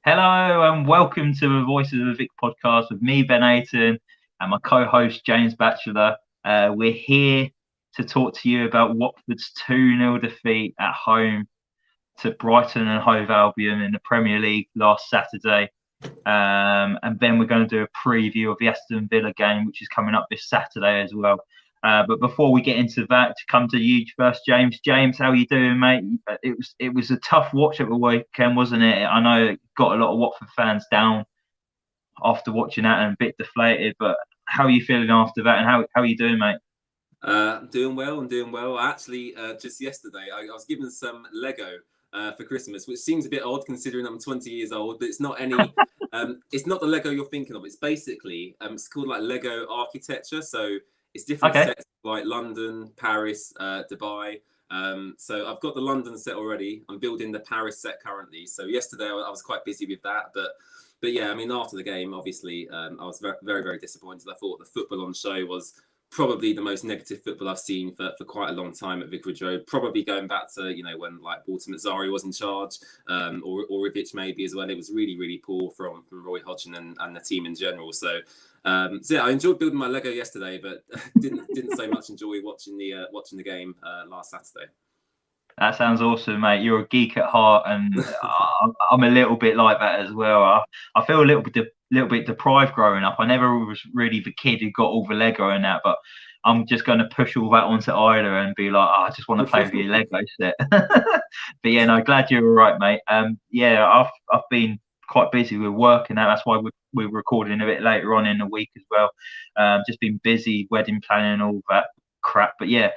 Hello and welcome to the Voices of the Vic podcast with me, Ben Aiton, and my co-host James Batchelor. We're here to talk to you about Watford's 2-0 defeat at home to Brighton and Hove Albion in the Premier League last Saturday. And then we're going to do a preview of the Aston Villa game, which is coming up this Saturday as well. But before we get into that, to come to you first, James. James, how are you doing, mate? It was a tough watch at the weekend, wasn't it? I know it got a lot of Watford fans down after watching that and a bit deflated. But how are you feeling after that? And how are you doing, mate? I'm doing well. Actually, just yesterday, I was given some Lego for Christmas, which seems a bit odd considering I'm 20 years old. But it's not any. It's not the Lego you're thinking of. It's basically it's called like Lego architecture. So it's different sets like London, Paris, Dubai. So I've got the London set already. I'm building the Paris set currently. So yesterday I was quite busy with that, but yeah, I mean after the game, obviously I was very disappointed. I thought the football on show was probably the most negative football I've seen for quite a long time at Vicarage Road. Probably going back to when like Walter Mazzari was in charge, or Rivic maybe as well. It was really poor from Roy Hodgson and the team in general. So yeah, I enjoyed building my Lego yesterday, but didn't so much enjoy watching the game last Saturday. That sounds awesome, mate. You're a geek at heart, and I'm a little bit like that as well. I feel a little bit deprived growing up. I never was really the kid who got all the Lego and that, but I'm just going to push all that onto Ida and be like, I just want to play with your Lego set. But yeah, no, glad you're all right, mate. Yeah, I've been quite busy with work and that. That's why we're recording a bit later on in the week as well. Just been busy, wedding planning and all that crap. But yeah,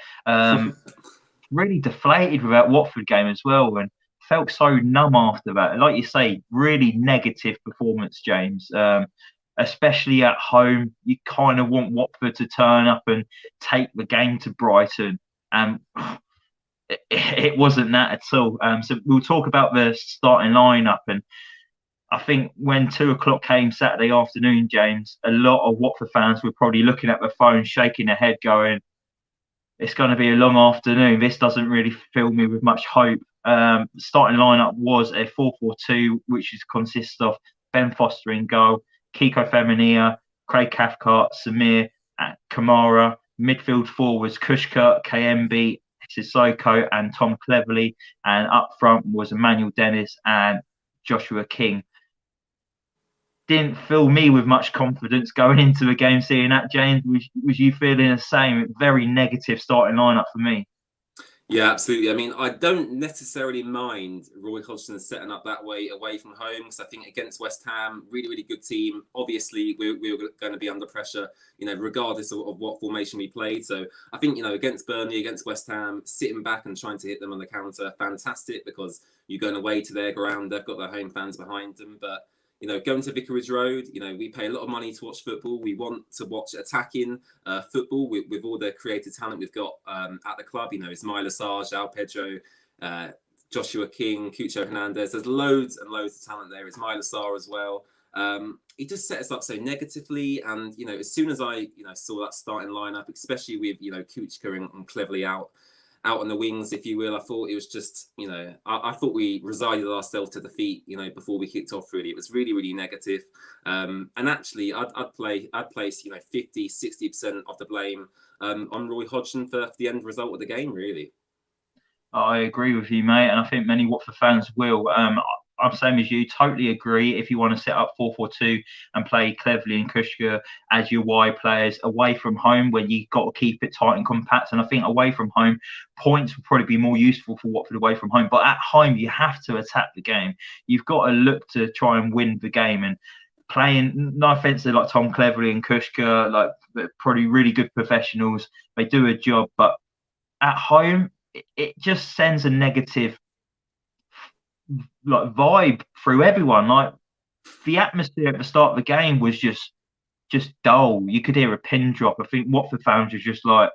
really deflated with that Watford game as well, and felt so numb after that. Like you say, really negative performance, James. Especially at home, you kind of want Watford to turn up and take the game to Brighton, and it wasn't that at all. So we'll talk about the starting lineup, and I think when 2 o'clock came Saturday afternoon, James, a lot of Watford fans were probably looking at the phone, shaking their head, going, it's going to be a long afternoon. This doesn't really fill me with much hope. The starting lineup was a 4-4-2, which consists of Ben Foster in goal, Kiko Femenia, Craig Cathcart, Samir, Kamara. Midfield forwards Kushka, KMB, Sissoko, and Tom Cleverley. And up front was Emmanuel Dennis and Joshua King. Didn't fill me with much confidence going into the game seeing that, James. Was you feeling the same? Very negative starting lineup for me. Yeah, absolutely. I mean, I don't necessarily mind Roy Hodgson setting up that way away from home, because I think against West Ham, really good team. Obviously, we were going to be under pressure, regardless of what formation we played. So I think, against Burnley, against West Ham, sitting back and trying to hit them on the counter, fantastic, because you're going away to their ground. They've got their home fans behind them. But going to Vicarage Road, we pay a lot of money to watch football. We want to watch attacking football with all the creative talent we've got at the club. Ismail Assage, Al Pedro, Joshua King, Cucho Hernandez. There's loads and loads of talent there. Ismail Assar as well. He just set us up so negatively. And, as soon as I, saw that starting lineup, especially with, Kuchka and Cleverley out on the wings, if you will, I thought it was just, I thought we resigned ourselves to defeat, before we kicked off, really. It was really negative. And actually, I'd place, 50-60% of the blame on Roy Hodgson for the end result of the game, really. I agree with you, mate, and I think many Watford fans will. I'm same as you, totally agree. If you want to set up 4-4-2 and play Cleverley and Kushka as your wide players away from home, when you've got to keep it tight and compact. And I think away from home, points will probably be more useful for Watford away from home. But at home, you have to attack the game. You've got to look to try and win the game. And playing, no offense to like Tom Cleverley and Kushka, like probably really good professionals. They do a job, but at home, it just sends a negative like vibe through everyone. Like the atmosphere at the start of the game was just dull. You could hear a pin drop. I think Watford fans were just like,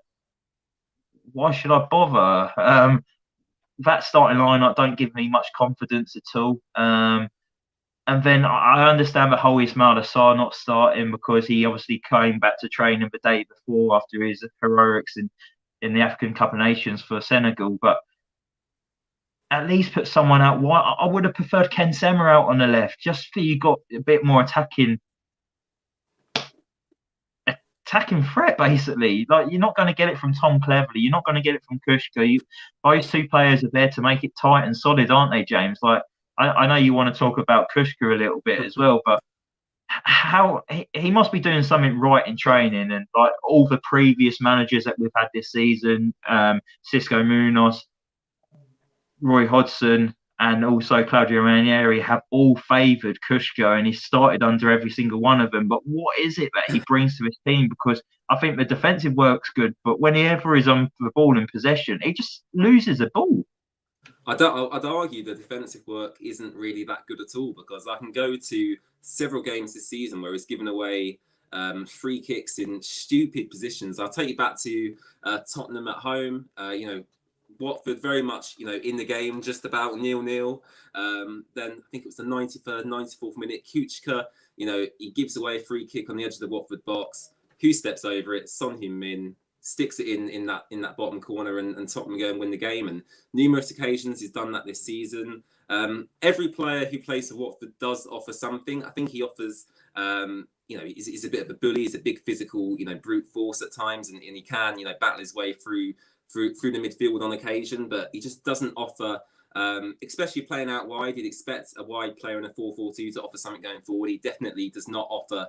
why should I bother? That starting lineup don't give me much confidence at all. And then I understand the whole Ismail Assar not starting, because he obviously came back to training the day before after his heroics in the African Cup of Nations for Senegal. But at least put someone out wide. I would have preferred Ken Sema out on the left, just so you got a bit more attacking threat, basically. Like, you're not going to get it from Tom Cleverley. You're not going to get it from Kushka. Those two players are there to make it tight and solid, aren't they, James? Like, I know you want to talk about Kushka a little bit as well, but how he must be doing something right in training. And like all the previous managers that we've had this season, Xisco Munoz, Roy Hodgson, and also Claudio Ranieri have all favoured Kushka, and he started under every single one of them. But what is it that he brings to his team? Because I think the defensive work's good, but whenever he's on the ball in possession, he just loses the ball. I'd argue the defensive work isn't really that good at all, because I can go to several games this season where he's given away free kicks in stupid positions. I'll take you back to Tottenham at home. Watford very much, in the game, just about nil-nil. Then I think it was the 93rd, 94th minute. Kuchka, he gives away a free kick on the edge of the Watford box. Who steps over it? Son Heung-min sticks it in that bottom corner, and Tottenham go and win the game. And numerous occasions he's done that this season. Every player who plays for Watford does offer something. I think he offers, he's a bit of a bully. He's a big physical, brute force at times, and he can, battle his way through the midfield on occasion, but he just doesn't offer, especially playing out wide. You'd expect a wide player in a 4-4-2 to offer something going forward. He definitely does not offer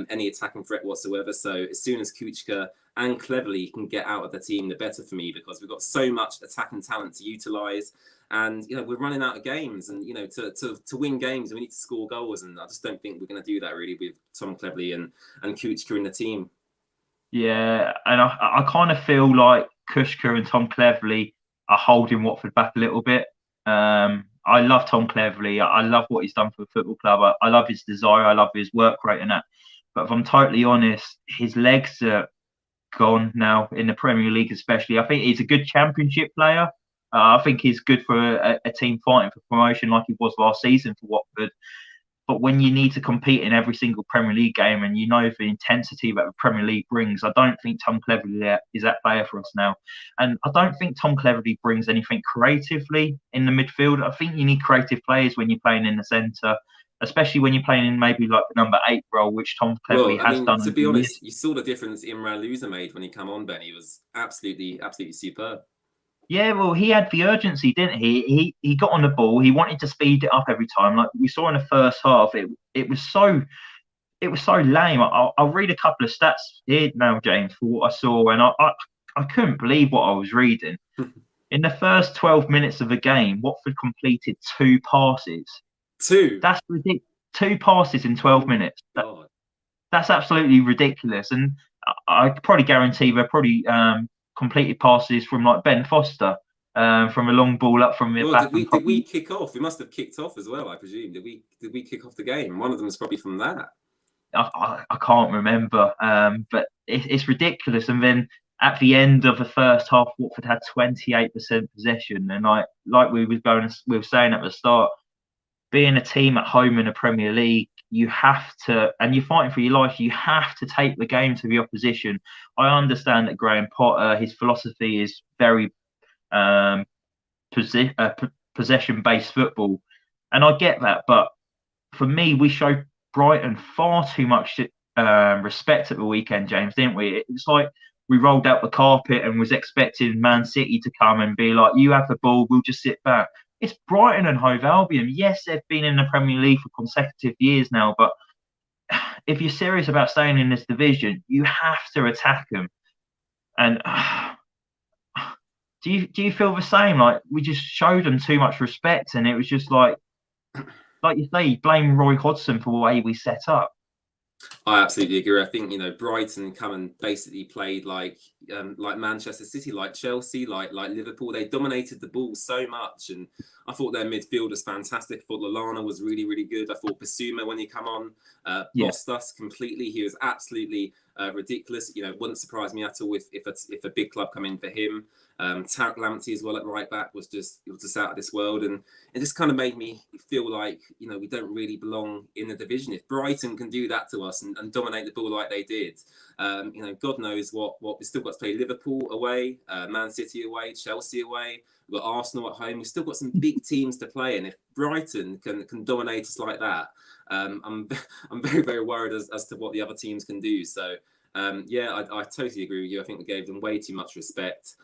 any attacking threat whatsoever. So as soon as Kuchka and Cleverley can get out of the team, the better for me, because we've got so much attacking talent to utilise. And we're running out of games, and to win games we need to score goals, and I just don't think we're going to do that really with Tom Cleverley and Kuchka in the team. Yeah, and I kind of feel like Kushka and Tom Cleverley are holding Watford back a little bit. I love Tom Cleverley. I love what he's done for the football club. I love his desire. I love his work rate and that. But if I'm totally honest, his legs are gone now in the Premier League, especially. I think he's a good Championship player. I think he's good for a team fighting for promotion like he was last season for Watford. But when you need to compete in every single Premier League game, and the intensity that the Premier League brings, I don't think Tom Cleverley is that player for us now. And I don't think Tom Cleverley brings anything creatively in the midfield. I think you need creative players when you're playing in the centre, especially when you're playing in maybe like the number 8 role, which Tom Cleverley has done. To be honest, you saw the difference Imran Louza made when he came on, Ben. He was absolutely superb. Yeah, well, he had the urgency, didn't he? He got on the ball. He wanted to speed it up every time. Like we saw in the first half, it was so lame. I'll read a couple of stats here now, James, for what I saw, and I couldn't believe what I was reading. In the first 12 minutes of the game, Watford completed 2 passes. 2? That's ridiculous. 2 passes in 12 minutes. That's absolutely ridiculous. And I probably guarantee they're probably completed passes from like Ben Foster, from a long ball up from the back. Did we kick off? We must have kicked off as well, I presume. Did we kick off the game? One of them is probably from that. I can't remember, but it's ridiculous. And then at the end of the first half, Watford had 28% possession, and like we were saying at the start, being a team at home in the Premier League, you have to, and you're fighting for your life, you have to take the game to the opposition. I understand that Graham Potter, his philosophy is very possession-based football, and I get that. But for me, we showed Brighton far too much respect at the weekend, James, didn't we? It's like we rolled out the carpet and was expecting Man City to come and be like, you have the ball, we'll just sit back. It's Brighton and Hove Albion. Yes, they've been in the Premier League for consecutive years now, but if you're serious about staying in this division, you have to attack them. And do you feel the same? Like, we just showed them too much respect, and it was just like you say, blame Roy Hodgson for the way we set up. I absolutely agree. I think Brighton come and basically played like Manchester City, like Chelsea, like Liverpool. They dominated the ball so much, and I thought their midfield was fantastic. I thought Lallana was really, really good. I thought Basuma, when he come on, bossed us completely. He was absolutely ridiculous. Wouldn't surprise me at all if a big club come in for him. Tarek Lamptey as well at right back was just out of this world, and it just kind of made me feel like we don't really belong in the division. If Brighton can do that to us and and dominate the ball like they did. God knows what we've still got to play Liverpool away, Man City away, Chelsea away. We've got Arsenal at home. We've still got some big teams to play, and if Brighton can dominate us like that, I'm very, very worried as to what the other teams can do. So I totally agree with you. I think we gave them way too much respect.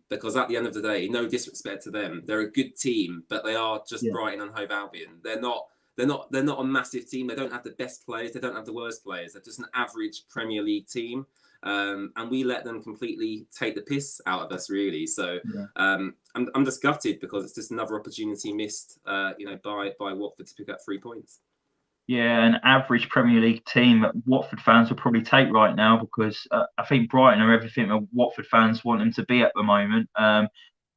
Because at the end of the day, no disrespect to them, they're a good team, but they are just Brighton and Hove Albion. They're not a massive team. They don't have the best players. They don't have the worst players. They're just an average Premier League team, and we let them completely take the piss out of us, really. So I'm just gutted because it's just another opportunity missed, by Watford to pick up 3 points. Yeah, an average Premier League team that Watford fans will probably take right now, because I think Brighton are everything that Watford fans want them to be at the moment.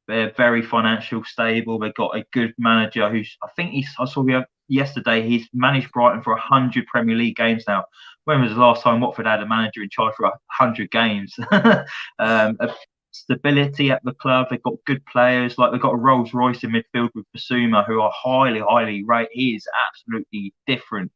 They're very financial stable. They've got a good manager I saw yesterday, he's managed Brighton for 100 Premier League games now. When was the last time Watford had a manager in charge for 100 games? Stability at the club. They've got good players. Like, they've got a Rolls Royce in midfield with Basuma, who are highly rated. He is absolutely different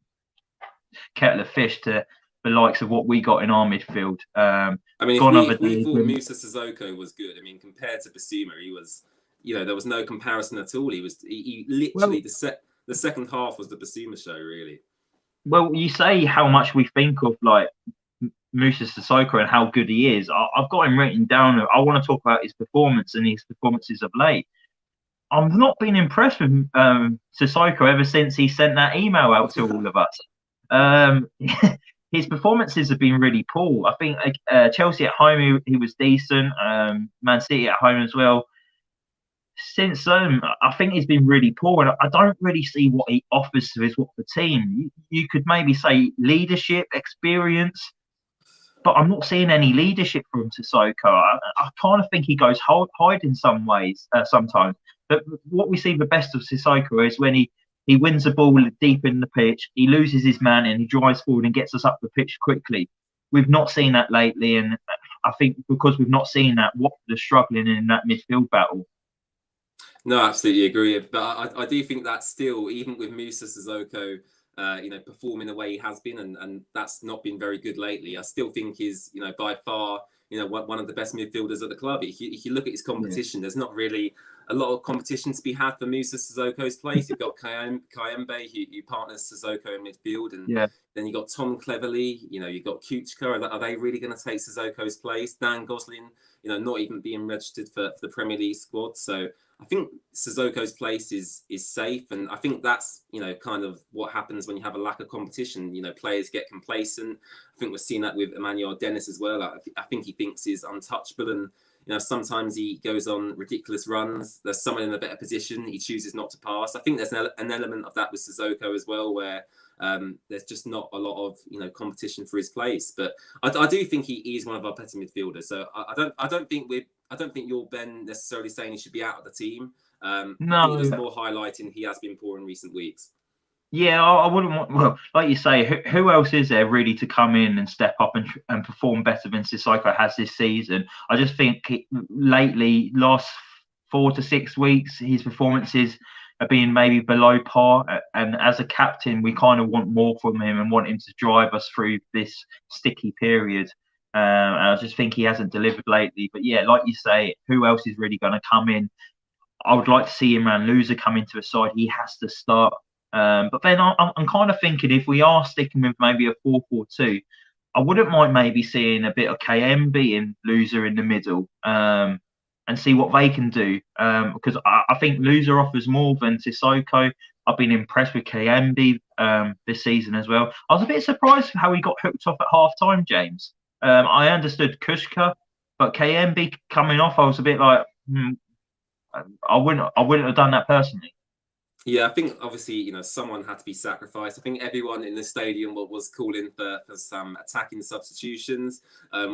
kettle of fish to the likes of what we got in our midfield. If we thought Moussa Sissoko was good, compared to Basuma, he was, there was no comparison at all. He literally, the second half was the Basuma show, really. Well, you say how much we think of like Moussa Sissoko and how good he is. I've got him written down. I want to talk about his performance and his performances of late. I've not been impressed with Sissoko ever since he sent that email out to all of us. His performances have been really poor. I think Chelsea at home, he was decent. Man City at home as well. Since I think he's been really poor, and I don't really see what he offers to his Watford team. You could maybe say leadership, experience, but I'm not seeing any leadership from Sissoko. I kind of think he goes hide in some ways sometimes. But what we see the best of Sissoko is when he wins the ball deep in the pitch, he loses his man and he drives forward and gets us up the pitch quickly. We've not seen that lately, and I think because we've not seen that, Watford are struggling in that midfield battle. No, absolutely agree. But I do think that still, even with Moussa Sissoko, performing the way he has been, and that's not been very good lately, I still think he's, by far, one of the best midfielders at the club. If you look at his competition, there's not really a lot of competition to be had for Moussa Sissoko's place. You've got Kayembe, who partners Sissoko in midfield, and then you've got Tom Cleverley, you've got Kuchka. Are they really going to take Sissoko's place? Dan Gosling, not even being registered for the Premier League squad. So I think Sissoko's place is safe, and I think that's kind of what happens when you have a lack of competition. Players get complacent. I think we've seen that with Emmanuel Dennis as well. I think he thinks he's untouchable, and sometimes he goes on ridiculous runs. There's someone in a better position, he chooses not to pass. I think there's an element of that with Sissoko as well, where there's just not a lot of competition for his place. But I do think he is one of our better midfielders. So I don't think you're, Ben, necessarily saying he should be out of the team. No, I think you're just more highlighting he has been poor in recent weeks. Yeah, I wouldn't want. Well, like you say, who else is there really to come in and step up and perform better than Sissoko has this season? I just think lately, last 4 to 6 weeks, his performances have been maybe below par. And as a captain, we kind of want more from him and want him to drive us through this sticky period. And I just think he hasn't delivered lately. But yeah, like you say, who else is really going to come in? I would like to see Imran Louza come into a side. He has to start. But then I'm kind of thinking, if we are sticking with maybe a 4-4-2, I wouldn't mind maybe seeing a bit of KMB and Louza in the middle, and see what they can do. Because I think Louza offers more than Sissoko. I've been impressed with KMB this season as well. I was a bit surprised how he got hooked off at half time, James. I understood Kushka, but KMB coming off, I was a bit like, I wouldn't have done that personally. Yeah, I think obviously, someone had to be sacrificed. I think everyone in the stadium was calling for some attacking substitutions,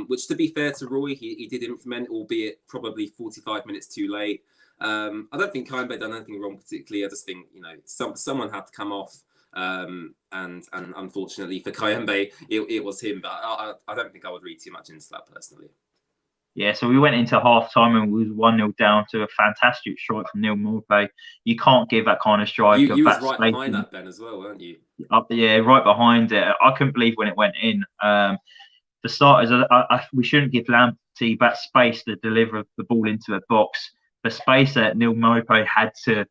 which, to be fair to Roy, he did implement, albeit probably 45 minutes too late. I don't think Kayembe done anything wrong particularly. I just think, someone had to come off. And unfortunately for Kayembe, it was him. But I don't think I would read too much into that personally. Yeah, so we went into half time and we was 1-0 down to a fantastic strike from Neal Maupay. You can't give that kind of striker You was that right space behind that, Ben, as well, weren't you? up, yeah, right behind it. I couldn't believe when it went in. For starters, we shouldn't give Lamptey that space to deliver the ball into the box. The space that Neal Maupay had to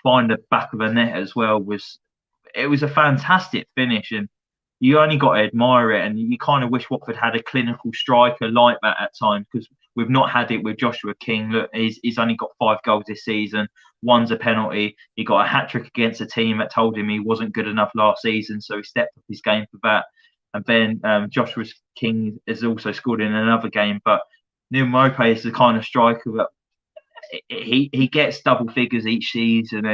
find the back of the net as well was a fantastic finish, and you only got to admire it. And you kind of wish Watford had a clinical striker like that at times, because we've not had it with Joshua King. Look, he's only got 5 goals this season. One's a penalty. He got a hat-trick against a team that told him he wasn't good enough last season, so he stepped up his game for that. And then Joshua King has also scored in another game. But Neal Maupay is the kind of striker that he gets double figures each season.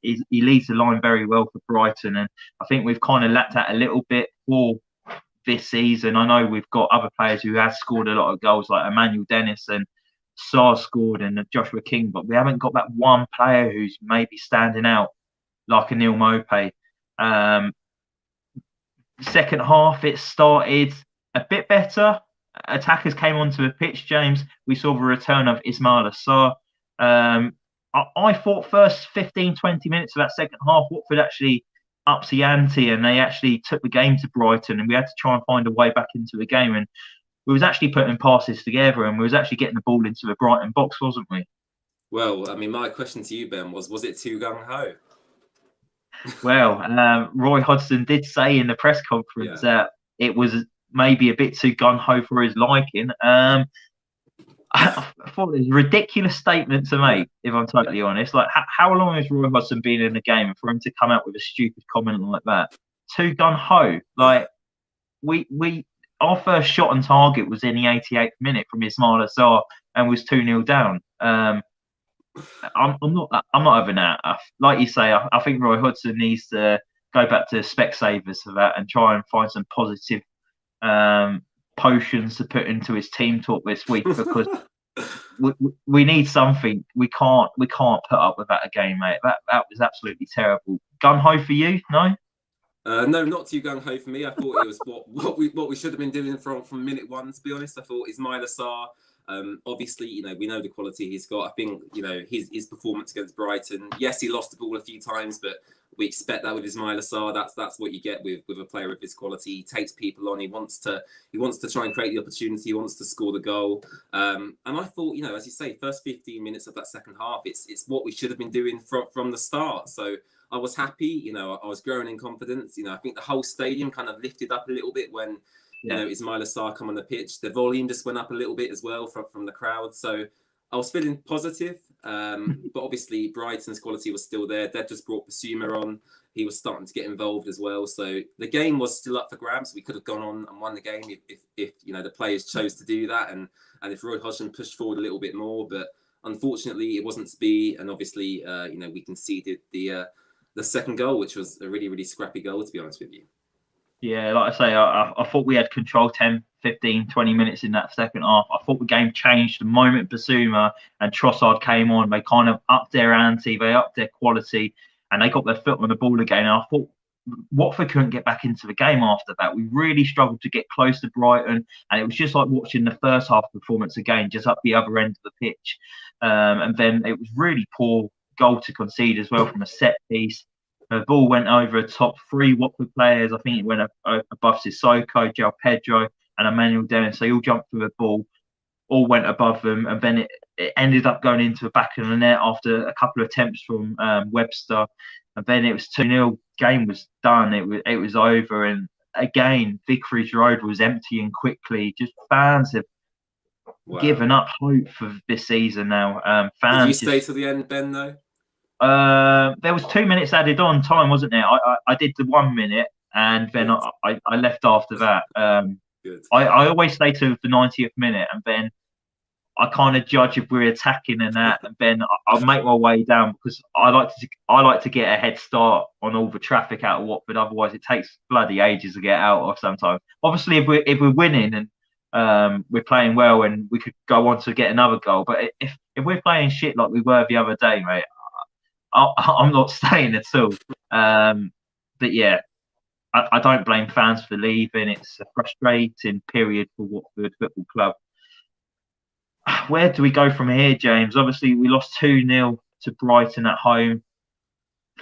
He leads the line very well for Brighton, and I think we've kind of lacked that a little bit for this season. I know we've got other players who have scored a lot of goals, like Emmanuel Dennis and Sarr scored, and Joshua King, but we haven't got that one player who's maybe standing out like a Neal Maupay. Second half, it started a bit better. Attackers came onto the pitch, James. We saw the return of Ismail Assar. I thought first 15, 20 minutes of that second half, Watford actually upped the ante and they actually took the game to Brighton, and we had to try and find a way back into the game. And we was actually putting passes together and we was actually getting the ball into the Brighton box, wasn't we? Well, I mean, my question to you, Ben, was it too gung-ho? Well, Roy Hodgson did say in the press conference that it was maybe a bit too gung-ho for his liking. I thought it was a ridiculous statement to make, if I'm totally honest. Like, how long has Roy Hodgson been in the game, and for him to come out with a stupid comment like that? Too gun-ho. Like, our first shot on target was in the 88th minute from Ismail Assar and was 2-0 down. I'm not having that. Like you say, I think Roy Hodgson needs to go back to Specsavers for that and try and find some positive potions to put into his team talk this week, because we need something. We can't put up with that again, mate. That was absolutely terrible. Gun ho for you? No. No, not too gung ho for me. I thought it was what we should have been doing from minute one. To be honest, I thought Ismail Assar. Obviously, we know the quality he's got. I think his performance against Brighton. Yes, he lost the ball a few times, but we expect that with Ismail Assar. That's what you get with a player of his quality. He takes people on. He wants to try and create the opportunity. He wants to score the goal. And I thought, as you say, first 15 minutes of that second half, it's what we should have been doing from the start. So I was happy. I was growing in confidence. I think the whole stadium kind of lifted up a little bit when Ismail Assar come on the pitch. The volume just went up a little bit as well from the crowd. So I was feeling positive. But obviously Brighton's quality was still there. They'd just brought Basuma on. He was starting to get involved as well. So the game was still up for grabs. We could have gone on and won the game if the players chose to do that, and if Roy Hodgson pushed forward a little bit more. But unfortunately, it wasn't to be. And obviously, we conceded the second goal, which was a really, really scrappy goal, to be honest with you. Yeah, like I say, I thought we had control 10, 15, 20 minutes in that second half. I thought the game changed the moment Basuma and Trossard came on. They kind of upped their ante, they upped their quality, and they got their foot on the ball again. And I thought Watford couldn't get back into the game after that. We really struggled to get close to Brighton, and it was just like watching the first half performance again, just up the other end of the pitch. And then it was really poor goal to concede as well from a set piece. The ball went over a top 3 Watford players. I think it went above Sissoko, João Pedro, and Emmanuel Dennis. They all jumped through the ball, all went above them, and then it ended up going into the back of the net after a couple of attempts from Webster. And then it was 2-0. Game was done. It was over. And again, Vicarage Road was emptying quickly. Just fans have given up hope for this season now. Fans. Did you stay to the end, Ben? Though. There was 2 minutes added on time, wasn't there? I did the 1 minute, and then I left after that. Good. I always stay to the 90th minute, and then I kind of judge if we're attacking and that, and then I'll make my way down, because I like to get a head start on all the traffic out of Watford. Otherwise, it takes bloody ages to get out of sometimes. Obviously, if we're winning and we're playing well, and we could go on to get another goal, but if we're playing shit like we were the other day, mate, I'm not staying at all. But yeah, I don't blame fans for leaving. It's a frustrating period for Watford Football Club. Where do we go from here, James? Obviously, we lost 2-0 to Brighton at home.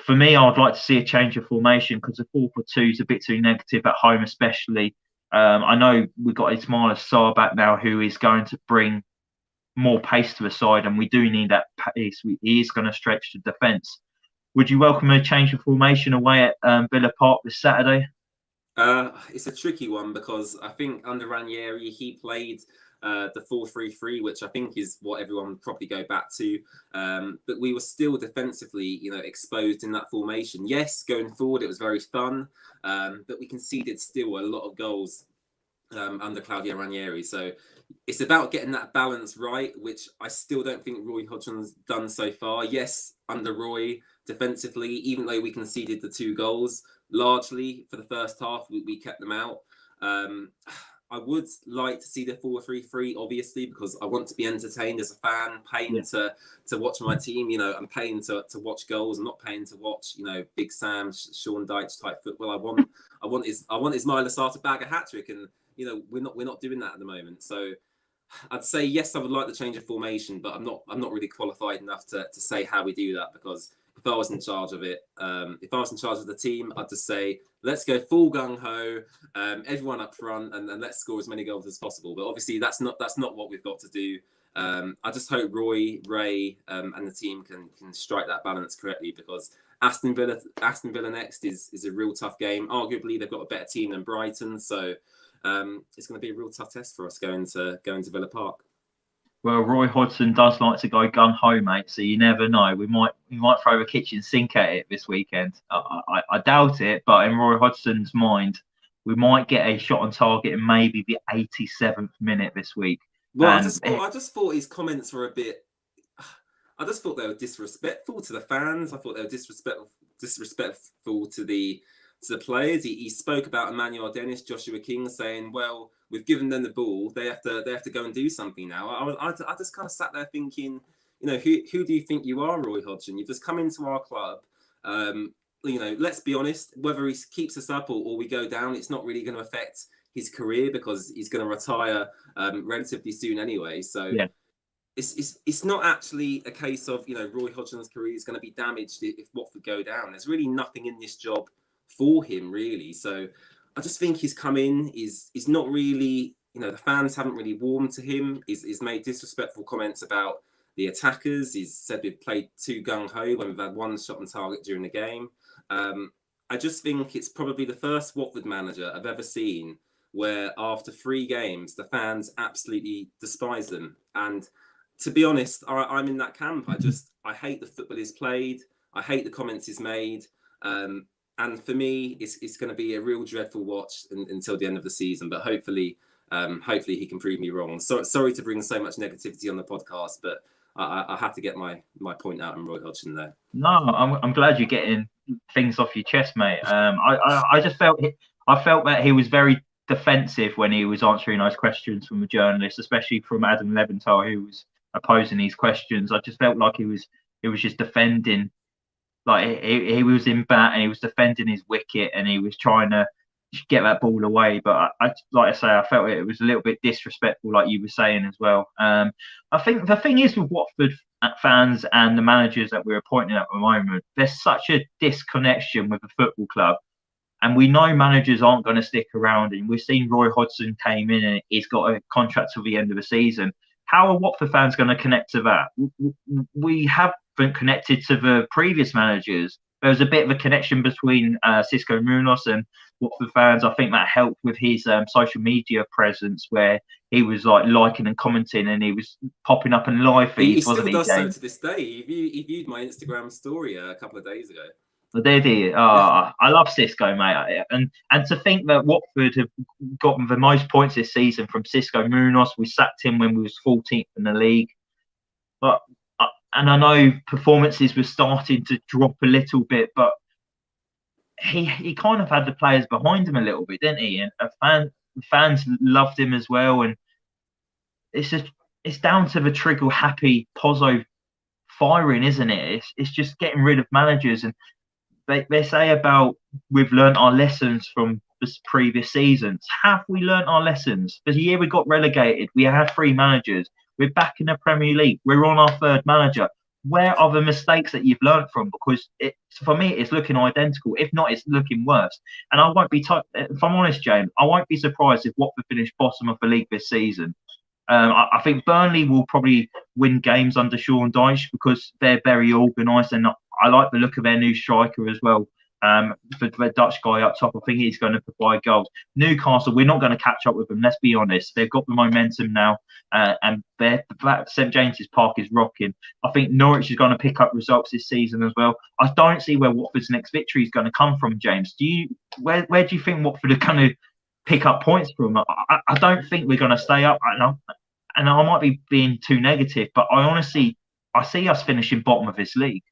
For me, I would like to see a change of formation because the 4-4-2 is a bit too negative at home, especially. I know we've got Ismaila Sarr back now, who is going to bring more pace to the side, and we do need that pace. He is going to stretch the defence. Would you welcome a change of formation away at Villa Park this Saturday? It's a tricky one because I think under Ranieri he played the 4-3-3, which I think is what everyone would probably go back to. But we were still defensively, exposed in that formation. Yes, going forward it was very fun, but we conceded still a lot of goals under Claudio Ranieri. So it's about getting that balance right, which I still don't think Roy Hodgson's done so far. Yes, under Roy, defensively, even though we conceded the 2 goals, largely for the first half, we kept them out. I would like to see the 4-3-3, obviously, because I want to be entertained as a fan, paying to watch my team. I'm paying to watch goals. I'm not paying to watch, Big Sam, Sean Dyche type football. I want Ismaila Sarr to bag a hat trick, and we're not doing that at the moment. So I'd say yes, I would like the change of formation, but I'm not really qualified enough to say how we do that, because if I was in charge of it, if I was in charge of the team, I'd just say, let's go full gung-ho, everyone up front, and let's score as many goals as possible. But obviously that's not what we've got to do. I just hope Roy, Ray, and the team can strike that balance correctly, because Aston Villa next is a real tough game. Arguably they've got a better team than Brighton, so it's going to be a real tough test for us going to Villa Park. Well, Roy Hodgson does like to go gung ho, mate. So you never know. We might throw a kitchen sink at it this weekend. I doubt it, but in Roy Hodgson's mind, we might get a shot on target in maybe the 87th minute this week. Well, I just thought his comments were a bit. I just thought they were disrespectful to the fans. I thought they were disrespectful to the players. He spoke about Emmanuel Dennis, Joshua King, saying, "Well, we've given them the ball. They have to go and do something now." I just kind of sat there thinking, who do you think you are, Roy Hodgson? You've just come into our club. Let's be honest. Whether he keeps us up or we go down, it's not really going to affect his career, because he's going to retire relatively soon anyway. So yeah. It's not actually a case of Roy Hodgson's career is going to be damaged if Watford go down. There's really nothing in this job for him, really. So I just think he's come in, he's not really, the fans haven't really warmed to him. He's made disrespectful comments about the attackers. He's said we've played too gung-ho when we've had 1 shot on target during the game. I just think it's probably the first Watford manager I've ever seen where after 3 games, the fans absolutely despise them. And to be honest, I'm in that camp. I hate the football he's played. I hate the comments he's made. And for me, it's going to be a real dreadful watch until the end of the season. But hopefully he can prove me wrong. So sorry to bring so much negativity on the podcast, but I had to get my point out on Roy Hodgson there. No, I'm glad you're getting things off your chest, mate. I just felt that he was very defensive when he was answering those questions from the journalists, especially from Adam Leventhal, who was opposing these questions. I just felt like he was just defending. Like he was in bat and he was defending his wicket and he was trying to get that ball away. But I felt it was a little bit disrespectful, like you were saying as well. I think the thing is with Watford fans and the managers that we're appointing at the moment, there's such a disconnection with the football club. And we know managers aren't going to stick around. And we've seen Roy Hodgson came in and he's got a contract till the end of the season. How are Watford fans going to connect to that? We haven't connected to the previous managers. There was a bit of a connection between Xisco Munoz and Watford fans. I think that helped with his social media presence, where he was liking and commenting, and he was popping up in live feeds. He still does so to this day. He viewed my Instagram story a couple of days ago. Did he? I love Xisco, mate. And to think that Watford have gotten the most points this season from Xisco Munoz. We sacked him when we was 14th in the league. And I know performances were starting to drop a little bit, but he kind of had the players behind him a little bit, didn't he? And fans loved him as well. And it's down to the Triggle happy Pozzo firing, isn't it? It's just getting rid of managers. And they say about we've learnt our lessons from the previous seasons. Have we learnt our lessons? The year we got relegated, we had 3 managers. We're back in the Premier League. We're on our third manager. Where are the mistakes that you've learned from? Because for me, it's looking identical. If not, it's looking worse. And I won't be, if I'm honest, James, I won't be surprised if Watford finish bottom of the league this season. I think Burnley will probably win games under Sean Dyche because they're very organised, and I like the look of their new striker as well. The Dutch guy up top, I think he's going to provide goals. Newcastle, we're not going to catch up with them. Let's be honest. They've got the momentum now, and St James's Park is rocking. I think Norwich is going to pick up results this season as well. I don't see where Watford's next victory is going to come from, James. Where do you think Watford are going to pick up points from? I don't think we're going to stay up. And I might be being too negative, but I see us finishing bottom of this league.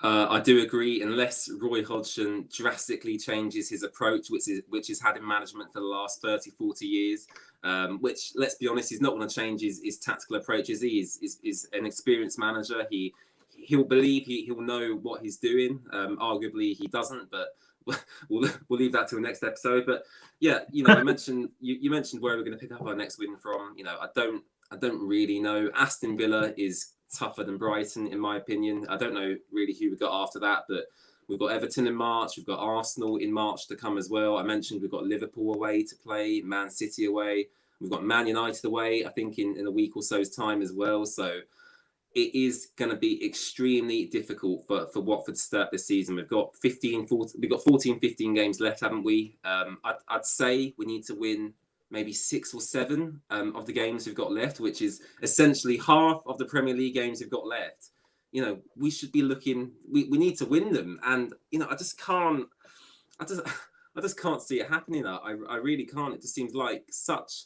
I do agree, unless Roy Hodgson drastically changes his approach, which has had in management for the last 30, 40 years, which, let's be honest, he's not going to change his tactical approaches. He is an experienced manager. He'll believe he'll know what he's doing. Arguably, he doesn't, but we'll leave that to the next episode. But yeah, you mentioned where we're going to pick up our next win from. I don't really know. Aston Villa is tougher than Brighton, in my opinion. I don't know really who we got after that, but we've got Everton in March. We've got Arsenal in March to come as well. I mentioned we've got Liverpool away to play, Man City away. We've got Man United away, I think, in a week or so's time as well. So it is going to be extremely difficult for Watford to start this season. We've got 14, 15 games left, haven't we? I'd say we need to win maybe 6 or 7 of the games we've got left, which is essentially half of the Premier League games we've got left. We should be looking. We need to win them, and I just can't see it happening. I really can't. It just seems like such.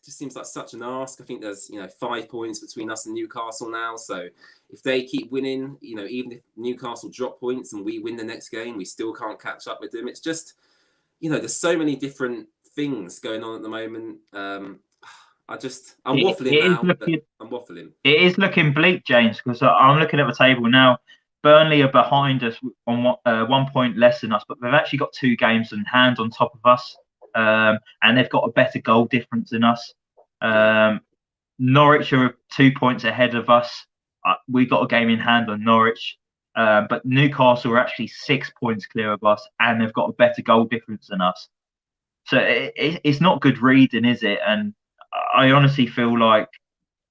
Such an ask. I think there's 5 points between us and Newcastle now. So if they keep winning, even if Newcastle drop points and we win the next game, we still can't catch up with them. It's just there's so many different things going on at the moment. I'm waffling now. I'm waffling. It is looking bleak, James, because I'm looking at the table now. Burnley are behind us on 1 point less than us, but they've actually got 2 games in hand on top of us. And they've got a better goal difference than us. Norwich are 2 points ahead of us. We've got a game in hand on Norwich. But Newcastle are actually 6 points clear of us, and they've got a better goal difference than us. So it's not good reading, is it? And I honestly feel like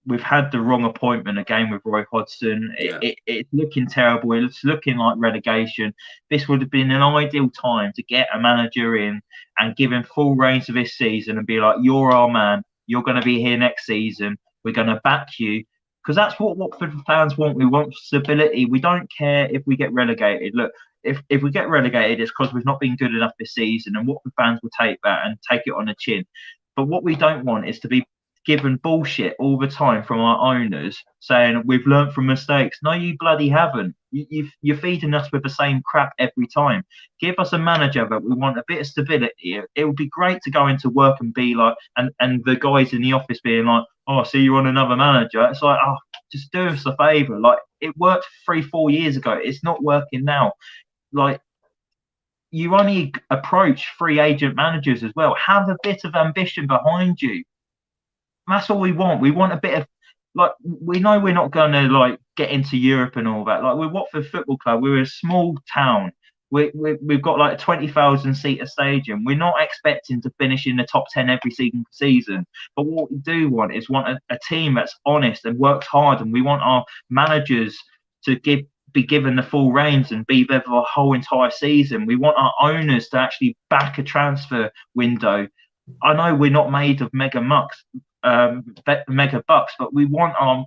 we've had the wrong appointment again with Roy Hodgson. It's looking terrible. It's looking like relegation. This would have been an ideal time to get a manager in and give him full reins of this season and be like, you're our man. You're going to be here next season. We're going to back you. Because that's what Watford fans want. We want stability. We don't care if we get relegated. Look, if we get relegated, it's because we've not been good enough this season, and Watford fans will take that and take it on the chin. But what we don't want is to be given bullshit all the time from our owners saying we've learnt from mistakes. No, you bloody haven't. You're feeding us with the same crap every time. Give us a manager that we want a bit of stability. It would be great to go into work and be like, and the guys in the office being like, oh, see you on another manager. It's like, oh, just do us a favour. Like, it worked 3-4 years ago. It's not working now. Like, you only approach free agent managers as well. Have a bit of ambition behind you. That's all we want. We want a bit of, like, we know we're not going to, like, get into Europe and all that. Like, we're Watford Football Club. We're a small town. We've got, like, a 20,000-seater stadium. We're not expecting to finish in the top 10 every single season. But what we do want is a team that's honest and works hard. And we want our managers to be given the full reins and be there for the whole entire season. We want our owners to actually back a transfer window. I know we're not made of mega bucks, but we want our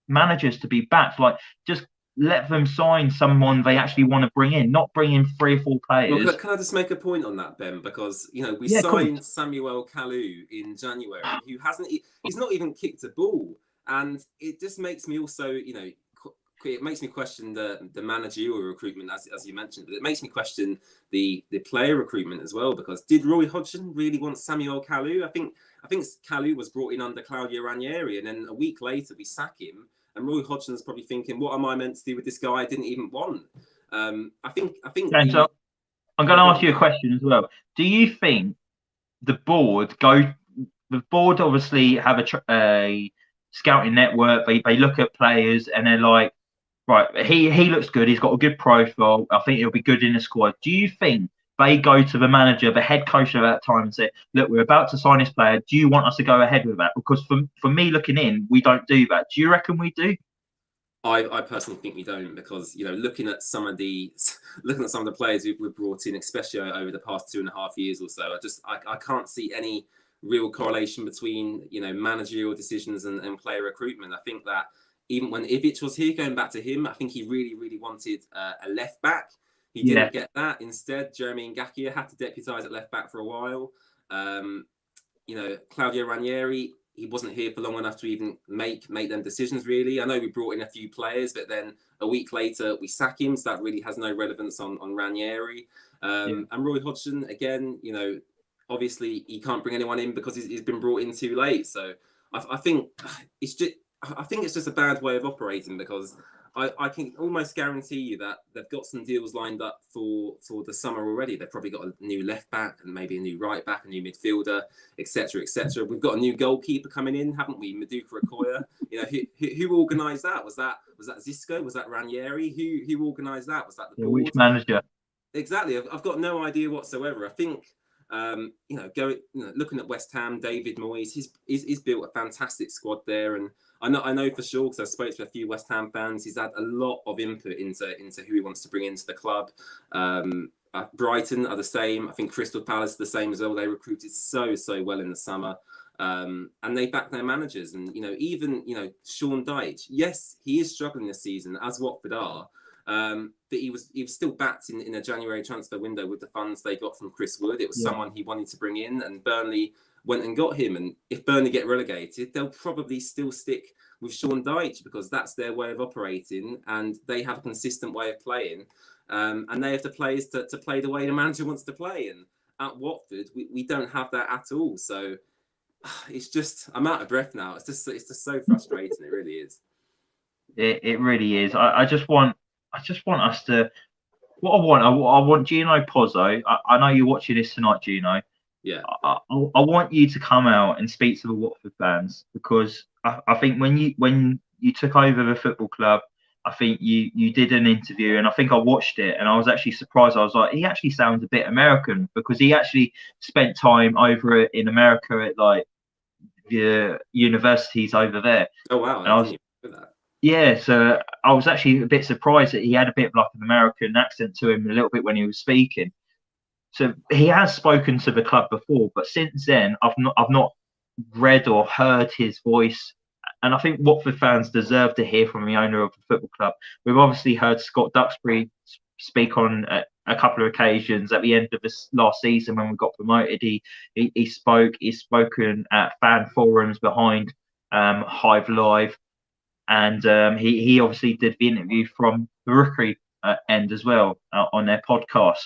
managers to be backed. Like, just let them sign someone they actually want to bring in, not bring in 3 or 4 players. Well, can I just make a point on that, Ben? Because we signed Samuel Kalou in January, who he's not even kicked a ball, and it just makes me also, it makes me question the managerial recruitment, as you mentioned, but it makes me question the player recruitment as well. Because did Roy Hodgson really want Samuel Kalou? I think Kalou was brought in under Claudio Ranieri, and then a week later we sack him, and Roy Hodgson's probably thinking, "What am I meant to do with this guy I didn't even want?" I think. James, I'm going to ask you a question as well. Do you think the board the board obviously have a scouting network. They look at players and they're like, right, he looks good. He's got a good profile. I think he'll be good in the squad. Do you think they go to the manager, the head coach at that time, and say, look, we're about to sign this player. Do you want us to go ahead with that? Because for me looking in, we don't do that. Do you reckon we do? I personally think we don't, because looking at some of the players we've brought in, especially over the past 2.5 years or so, I can't see any real correlation between managerial decisions and player recruitment. I think that even when Ivic was here, going back to him, I think he really wanted a left back. He didn't get that. Instead, Jeremy Ngakia had to deputise at left back for a while. Claudio Ranieri, he wasn't here for long enough to even make them decisions, really. I know we brought in a few players, but then a week later we sack him, so that really has no relevance on Ranieri. And Roy Hodgson, again, obviously he can't bring anyone in because he's been brought in too late. So I think it's just a bad way of operating, because I can almost guarantee you that they've got some deals lined up for the summer already. They've probably got a new left back and maybe a new right back, a new midfielder, etc., etc. We've got a new goalkeeper coming in, haven't we? Maduka Okoye. Who organised that? Was that Zisco? Was that Ranieri? Who organised that? Was that the board? Which manager? Exactly. I've got no idea whatsoever. I think looking at West Ham, David Moyes, he's built a fantastic squad there, and I know for sure, because I spoke to a few West Ham fans, he's had a lot of input into who he wants to bring into the club. Brighton are the same. I think Crystal Palace are the same as well. They recruited so well in the summer, and they back their managers. And even Sean Dyche, yes, he is struggling this season, as Watford are. But he was still backed in a January transfer window with the funds they got from Chris Wood. It was someone he wanted to bring in, and Burnley went and got him. And if Burnley get relegated, they'll probably still stick with Sean Dyche, because that's their way of operating, and they have a consistent way of playing. And they have the players to play the way the manager wants to play. And at Watford, we don't have that at all. So it's just, I'm out of breath now. It's just so frustrating. It really is. It really is. I just want us to. What I want Gino Pozzo. I know you're watching this tonight, Gino. Yeah. I want you to come out and speak to the Watford fans, because I think when you took over the football club, I think you did an interview, and I think I watched it, and I was actually surprised. I was like, he actually sounds a bit American, because he actually spent time over in America at like the universities over there. Oh wow! And I was. Yeah, so I was actually a bit surprised that he had a bit of like an American accent to him a little bit when he was speaking. So he has spoken to the club before, but since then I've not read or heard his voice. And I think Watford fans deserve to hear from the owner of the football club. We've obviously heard Scott Duxbury speak on a couple of occasions at the end of this last season when we got promoted. He's spoken at fan forums behind Hive Live. And he obviously did the interview from the rookery end as well on their podcast.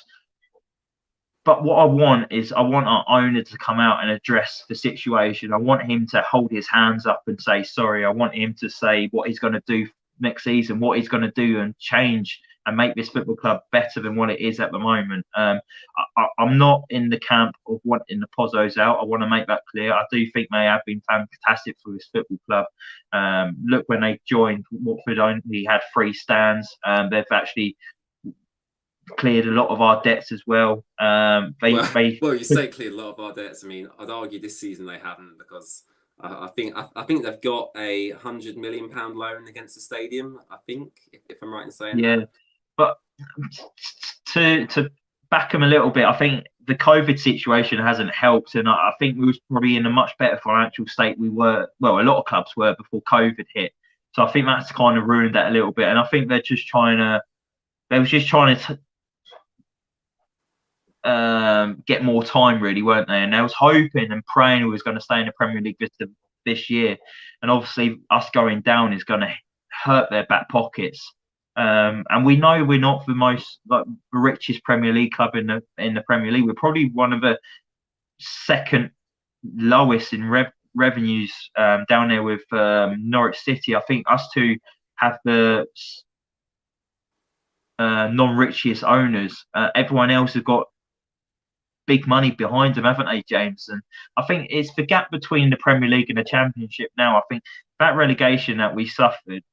But what I want our owner to come out and address the situation. I want him to hold his hands up and say sorry. I want him to say what he's going to do next season, what he's going to do and change and make this football club better than what it is at the moment. I'm not in the camp of wanting the Pozzos out. I want to make that clear. I do think they have been fantastic for this football club. Look, when they joined, Watford only had 3 stands. They've actually cleared a lot of our debts as well. Well, you say cleared a lot of our debts. I mean, I'd argue this season they haven't, because I think they've got a £100 million loan against the stadium. I think, if I'm right in saying that. Yeah, but to back them a little bit, I think the COVID situation hasn't helped, and I think we was probably in a much better financial state we were. Well, a lot of clubs were before COVID hit, so I think that's kind of ruined that a little bit. And I think they were just trying to get more time, really, weren't they? And they was hoping and praying we was going to stay in the Premier League this year. And obviously, us going down is going to hurt their back pockets. And we know we're not the richest Premier League club in the Premier League. We're probably one of the second lowest in revenues down there with Norwich City. I think us two have the non-richest owners. Everyone else has got big money behind them, haven't they, James? And I think it's the gap between the Premier League and the Championship now. I think that relegation that we suffered,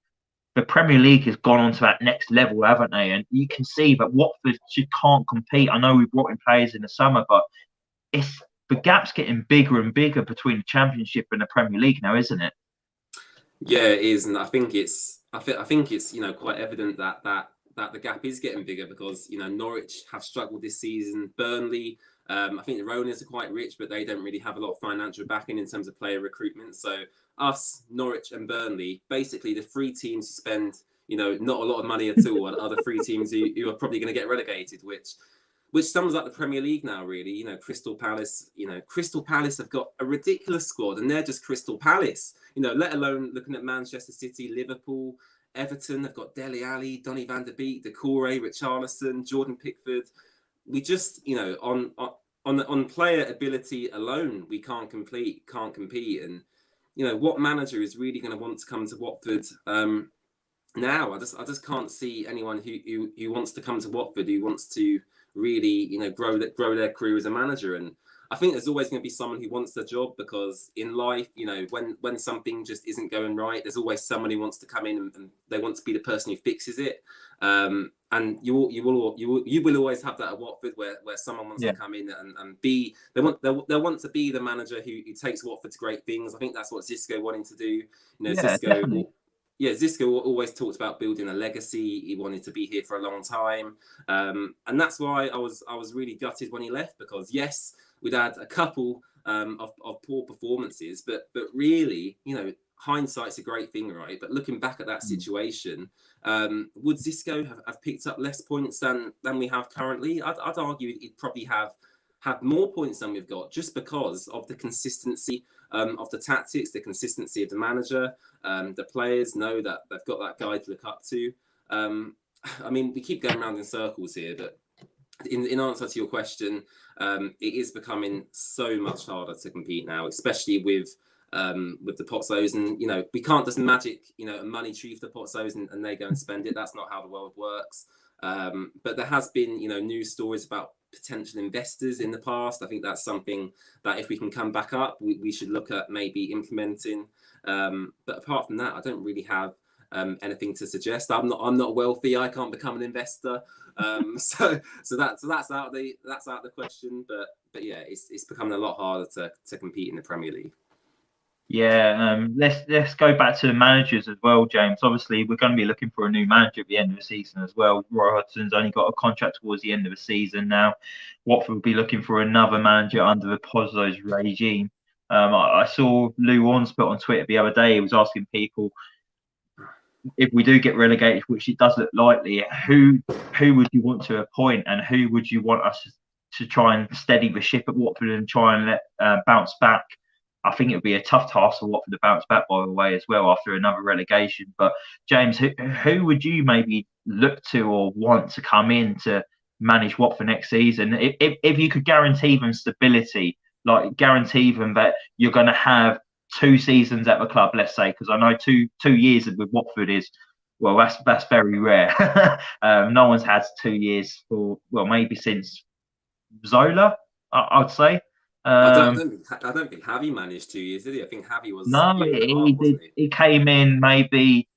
the Premier League has gone on to that next level, haven't they? And you can see that Watford just can't compete. I know we've brought in players in the summer, but it's the gap's getting bigger and bigger between the Championship and the Premier League now, isn't it? Yeah, it is, and I think it's quite evident that the gap is getting bigger because Norwich have struggled this season. Burnley, I think the owners are quite rich, but they don't really have a lot of financial backing in terms of player recruitment. So us, Norwich, and Burnley, basically the three teams who spend not a lot of money at all, are the three teams who are probably going to get relegated, which sums up the Premier League now, really. Crystal Palace have got a ridiculous squad, and they're just Crystal Palace. Let alone looking at Manchester City, Liverpool, Everton. They've got Dele Alli, Donny van der Beek, Doucouré, Richarlison, Jordan Pickford. We just, on player ability alone, we can't compete. And what manager is really going to want to come to Watford? Now, I just can't see anyone who wants to come to Watford, who wants to really, grow their career as a manager. And I think there's always going to be someone who wants the job, because in life, when something just isn't going right, there's always someone who wants to come in and they want to be the person who fixes it. And you will always have that at Watford, where someone wants to come in and be. They want to be the manager who takes Watford to great things. I think that's what Xisco wanted to do. Xisco always talked about building a legacy. He wanted to be here for a long time, and that's why I was really gutted when he left, because yes, we'd had a couple of poor performances, but really, hindsight's a great thing, right? But looking back at that situation, would Xisco have picked up less points than we have currently? I'd argue he'd probably have more points than we've got, just because of the consistency of the tactics, the consistency of the manager. The players know that they've got that guy to look up to. I mean, we keep going around in circles here, but in answer to your question, it is becoming so much harder to compete now, especially with the Pozzos. And we can't just magic a money tree for the Pozzos and they go and spend it. That's not how the world works. But there has been news stories about potential investors in the past. I think that's something that if we can come back up, we should look at maybe implementing. But apart from that, I don't really have anything to suggest. I'm not wealthy. I can't become an investor. So that's out the question. But yeah, it's becoming a lot harder to compete in the Premier League. Yeah, let's go back to the managers as well, James. Obviously, we're going to be looking for a new manager at the end of the season as well. Roy Hodgson's only got a contract towards the end of the season now. Watford will be looking for another manager under the Pozzos regime. I saw Lou Warnes put on Twitter the other day. He was asking people, if we do get relegated, which it does look likely, who would you want to appoint, and who would you want us to try and steady the ship at Watford and try and let bounce back? I think it would be a tough task for Watford to bounce back, by the way, as well, after another relegation. But James, who would you maybe look to or want to come in to manage Watford next season? If you could guarantee them stability, like guarantee them that you're going to have 2 seasons at the club, let's say, because I know two years with Watford is, well, that's very rare. No one's had 2 years for, well, maybe since Zola, I'd say. I don't think Javi managed 2 years, did he? I think Javi was he did. He came in maybe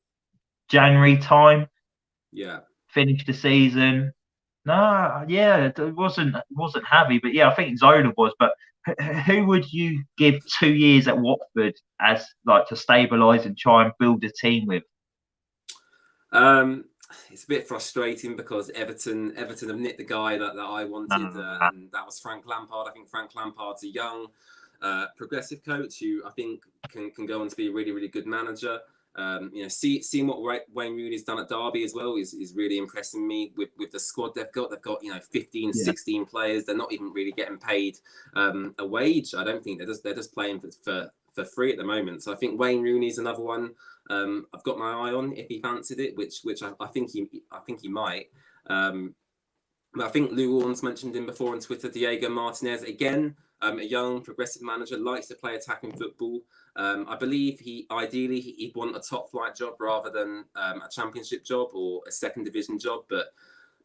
January time. Yeah. Finished the season. No, yeah, it wasn't Javi, but yeah, I think Zola was. But who would you give 2 years at Watford as like to stabilise and try and build a team with? It's a bit frustrating because Everton have nicked the guy that I wanted, and that was Frank Lampard. I think Frank Lampard's a young, progressive coach who I think can go on to be a really, really good manager. Seeing what Wayne Rooney's done at Derby as well is really impressing me with the squad they've got. They've got 15, 16 players. They're not even really getting paid a wage. I don't think they're just playing for free at the moment. So I think Wayne Rooney's another one I've got my eye on if he fancied it, which I think he might. But I think Lou Warnes mentioned him before on Twitter. Diego Martinez, again, a young progressive manager, likes to play attacking football. I believe he'd want a top flight job rather than a championship job or a second division job. But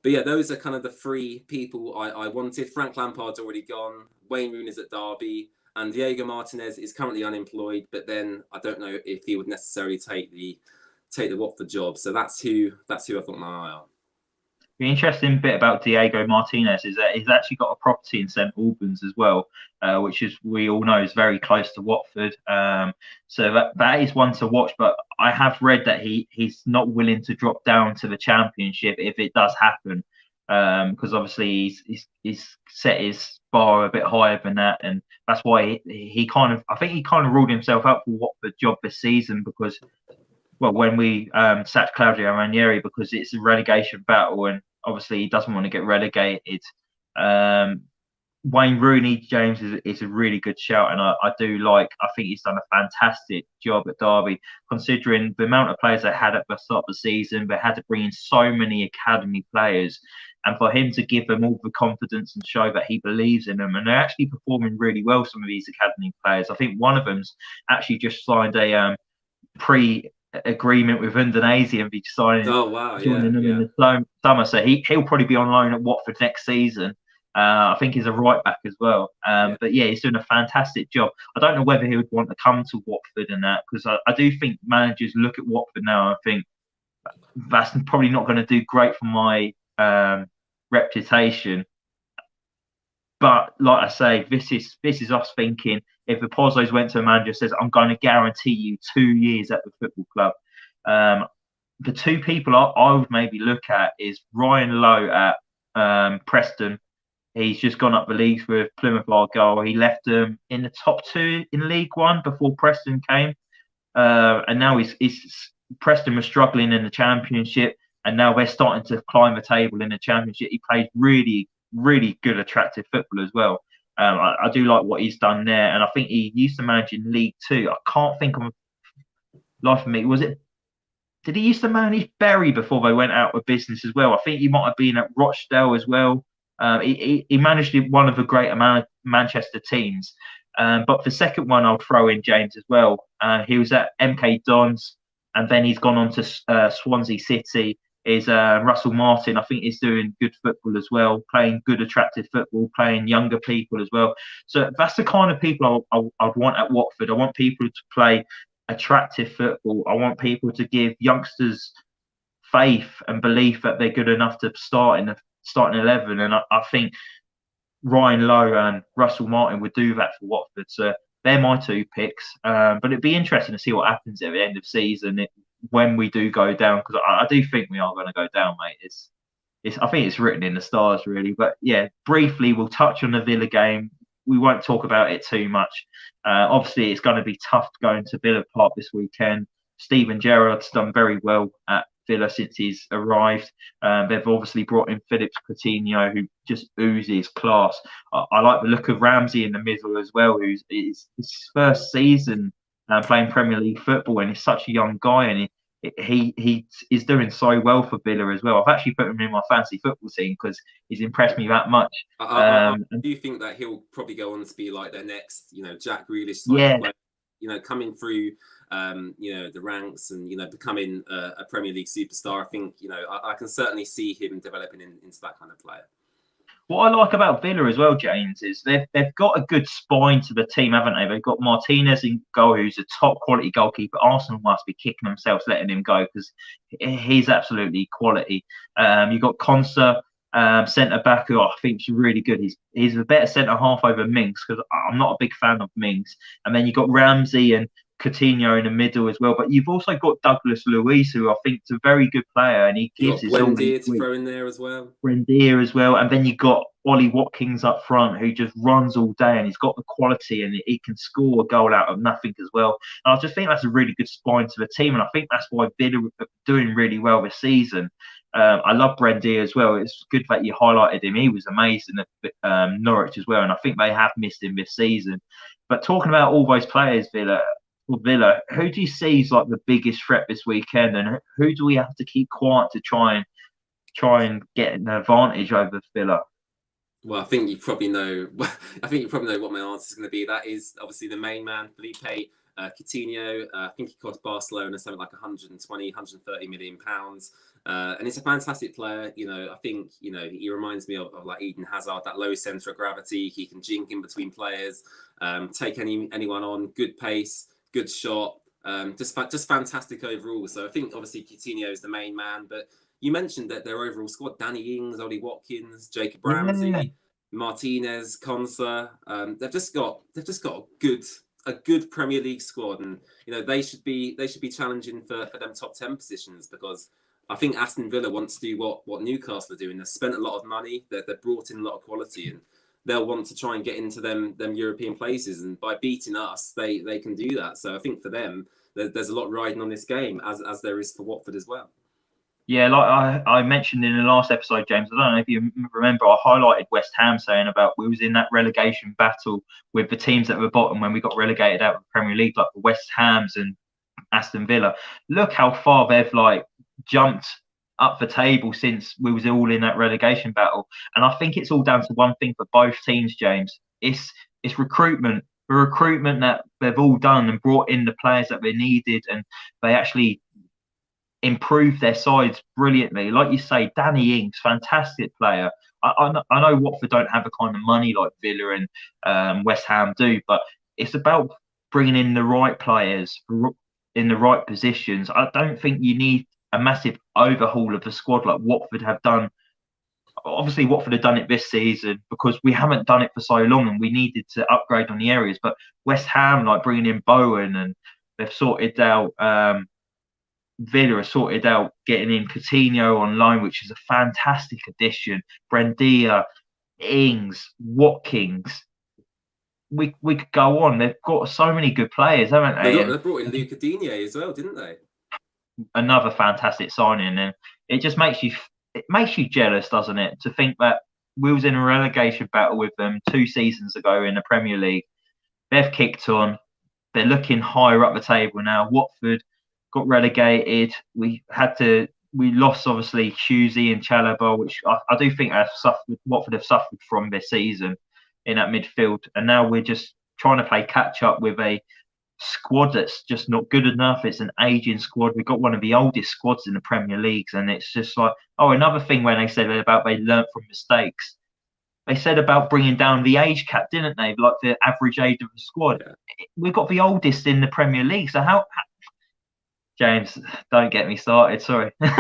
But yeah, those are kind of the three people I wanted. Frank Lampard's already gone. Wayne Rooney's at Derby. And Diego Martinez is currently unemployed, but then I don't know if he would necessarily take the Watford job. So that's who I've got my eye on. The interesting bit about Diego Martinez is that he's actually got a property in St Albans as well, which is we all know is very close to Watford. So that is one to watch. But I have read that he's not willing to drop down to the Championship if it does happen, because obviously he's set his bar a bit higher than that, and that's why he kind of ruled himself out for Watford job this season because. Well, when we sacked Claudio Ranieri because it's a relegation battle and obviously he doesn't want to get relegated. Wayne Rooney, James, is a really good shout, and I think he's done a fantastic job at Derby, considering the amount of players they had at the start of the season. They had to bring in so many academy players, and for him to give them all the confidence and show that he believes in them, and they're actually performing really well, some of these academy players. I think one of them's actually just signed a agreement with Udinese and be joining them in the summer. So he'll probably be on loan at Watford next season. I think he's a right back as well. But yeah, he's doing a fantastic job. I don't know whether he would want to come to Watford and that, because I do think managers look at Watford now and think that's probably not going to do great for my reputation. But like I say, this is us thinking, if the Pozzos went to a manager and says, I'm going to guarantee you 2 years at the football club. The two people I would maybe look at is Ryan Lowe at Preston. He's just gone up the leagues with Plymouth Argyle. He left them in the top 2 in League One before Preston came. And now Preston was struggling in the Championship, and now they're starting to climb the table in the Championship. He plays really, really good, attractive football as well. I do like what he's done there, and I think he used to manage in League Two. I can't think of life of me. Did he used to manage Bury before they went out of business as well? I think he might have been at Rochdale as well. He managed one of the greater Manchester teams. But the second one I'll throw in James as well. He was at MK Dons, and then he's gone on to Swansea City. Is Russell Martin. I think he's doing good football as well, playing good, attractive football, playing younger people as well. So that's the kind of people I'd want at Watford. I want people to play attractive football. I want people to give youngsters faith and belief that they're good enough to start in the starting 11. And I think Ryan Lowe and Russell Martin would do that for Watford. So they're my 2 picks. But it'd be interesting to see what happens at the end of season. When we do go down, because I do think we are going to go down, mate. I think it's written in the stars, really. But yeah, briefly, we'll touch on the Villa game. We won't talk about it too much. Obviously, it's going to be tough going to Villa Park this weekend. Steven Gerrard's done very well at Villa since he's arrived. They've obviously brought in Philippe Coutinho, who just oozes class. I like the look of Ramsey in the middle as well, who's his first season playing Premier League football, and he's such a young guy, and he is doing so well for Villa as well. I've actually put him in my fantasy football team because he's impressed me that much. I do think that he'll probably go on to be like their next, Jack Grealish type player, coming through, the ranks and, becoming a Premier League superstar. I think, I can certainly see him developing into that kind of player. What I like about Villa as well, James, is they've got a good spine to the team, haven't they? They've got Martinez in goal, who's a top quality goalkeeper. Arsenal must be kicking themselves letting him go because he's absolutely quality. You've got Konsa, centre back, who I think is really good. He's a better centre half over Mings because I'm not a big fan of Mings. And then you've got Ramsey and Coutinho in the middle as well, but you've also got Douglas Luiz, who I think is a very good player, and he gives his all. Buendia to throw in there as well. Buendia as well, and then you've got Ollie Watkins up front, who just runs all day, and he's got the quality, and he can score a goal out of nothing as well. And I just think that's a really good spine to the team, and I think that's why Villa are doing really well this season. I love Buendia as well. It's good that you highlighted him. He was amazing at Norwich as well, and I think they have missed him this season. But talking about all those players, Villa, who do you see is like the biggest threat this weekend, and who do we have to keep quiet to try and get an advantage over Villa? Well, I think you probably know. I think you probably know what my answer is going to be. That is obviously the main man, Philippe Coutinho. I think he cost Barcelona something like 120, 130 million pounds. And it's a fantastic player. I think, he reminds me of like Eden Hazard, that low centre of gravity. He can jink in between players, take anyone on, good pace, good shot, just fantastic overall. So I think obviously Coutinho is the main man, but you mentioned that their overall squad: Danny Ings, Ollie Watkins, Jacob Ramsey, Martinez, Konsa. They've just got a good Premier League squad, and they should be challenging for them top 10 positions, because I think Aston Villa want to do what Newcastle are doing. They've spent a lot of money. They've brought in a lot of quality, and they'll want to try and get into them European places. And by beating us, they can do that. So I think for them, there's a lot riding on this game, as there is for Watford as well. Yeah, like I mentioned in the last episode, James, I don't know if you remember, I highlighted West Ham saying about we was in that relegation battle with the teams that were bottom when we got relegated out of the Premier League, like the West Hams and Aston Villa. Look how far they've jumped up the table since we was all in that relegation battle. And I think it's all down to one thing for both teams, James. It's recruitment. The recruitment that they've all done and brought in the players that they needed, and they actually improved their sides brilliantly. Like you say, Danny Ings, fantastic player. I know Watford don't have the kind of money like Villa and West Ham do, but it's about bringing in the right players in the right positions. I don't think you need a massive overhaul of the squad like Watford have done. Obviously, Watford have done it this season because we haven't done it for so long, and we needed to upgrade on the areas. But West Ham, like bringing in Bowen, and they've sorted out. Villa has sorted out getting in Coutinho on loan, which is a fantastic addition. Brendia, Ings, Watkins. We could go on. They've got so many good players, haven't they? They brought in Philippe Coutinho as well, didn't they? Another fantastic signing, and it just makes you jealous, doesn't it? To think that we was in a relegation battle with them 2 seasons ago in the Premier League. They've kicked on. They're looking higher up the table now. Watford got relegated. We lost obviously Husey and Chalobah, which I do think Watford have suffered from this season in that midfield, and now we're just trying to play catch up with a squad that's just not good enough. It's an aging squad. We've got one of the oldest squads in the Premier Leagues, and it's just like, another thing when they said about they learnt from mistakes. They said about bringing down the age cap, didn't they? Like the average age of the squad. Yeah. We've got the oldest in the Premier League, so how James, don't get me started. Sorry. No.